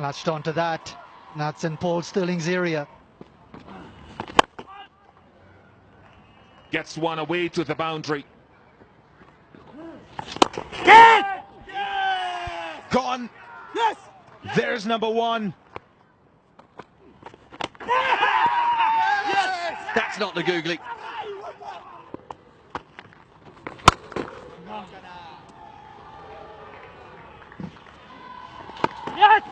Latched onto that. That's in Paul Sterling's area. Gets one away to the boundary. Yes! Gone. Yes! There's number one. Yes! That's not the googly. Yes!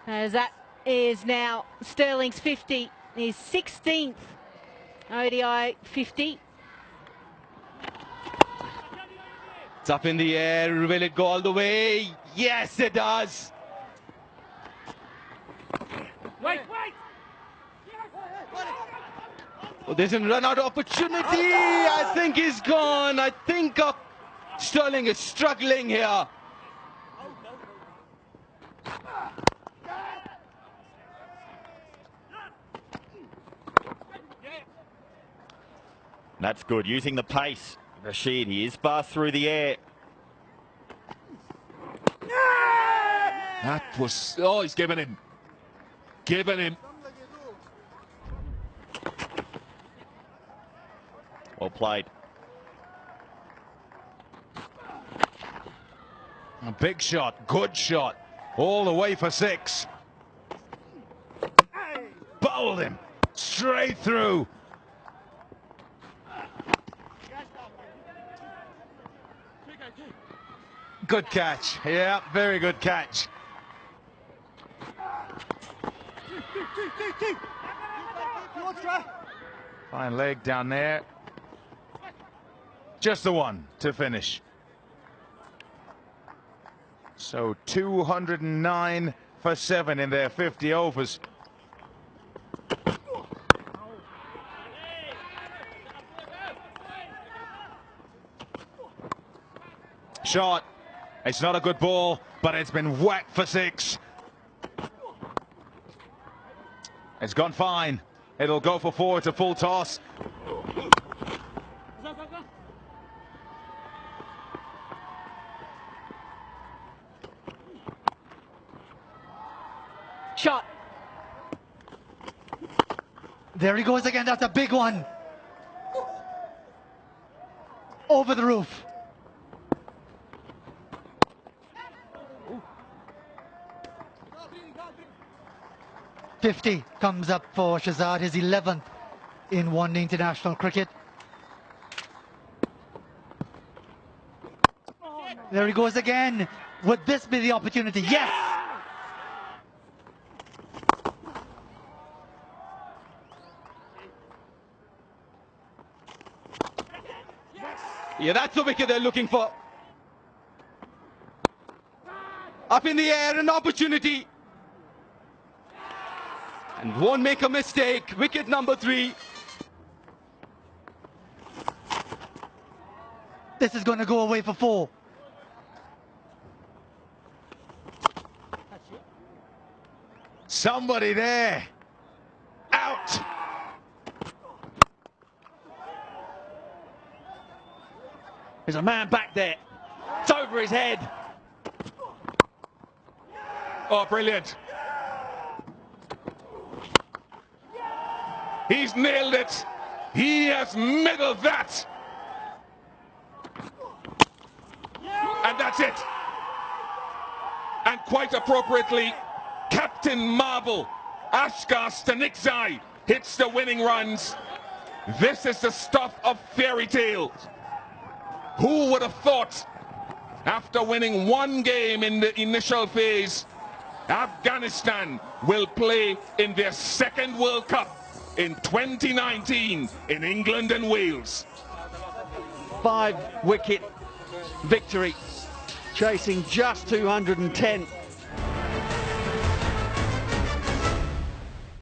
As that is now Sterling's 50, his 16th ODI 50. It's up in the air. Will it go all the way? Yes, it does. Wait! Well, there's an run-out opportunity. I think he's gone. I think Sterling is struggling here. That's good, using the pace. Rashid, he is fast through the air. That was... Oh, he's given him. Given him. Well played. A big shot, good shot. All the way for 6. Bowled him. Straight through. Good catch. Yeah, very good catch. Fine leg down there. Just the one to finish. So 209 for 7 in their 50 overs. Shot. It's not a good ball, but it's been whacked for 6. It's gone fine. It'll go for 4 to full toss. Shot. There he goes again. That's a big one. Over the roof. .50 comes up for Shahzad, his 11th in one-day international cricket. There he goes again. Would this be the opportunity? Yes! Yeah, that's the wicket they're looking for. Up in the air, an opportunity. And won't make a mistake. Wicket number 3. This is going to go away for 4. Somebody there. Out. There's a man back there. It's over his head. Oh, brilliant. He's nailed it. He has middled that. And that's it. And quite appropriately, Captain Marvel, Ashkar Stanikzai, hits the winning runs. This is the stuff of fairy tales. Who would have thought, after winning 1 game in the initial phase, Afghanistan will play in their 2nd World Cup in 2019 in England and Wales. 5-wicket victory, chasing just 210.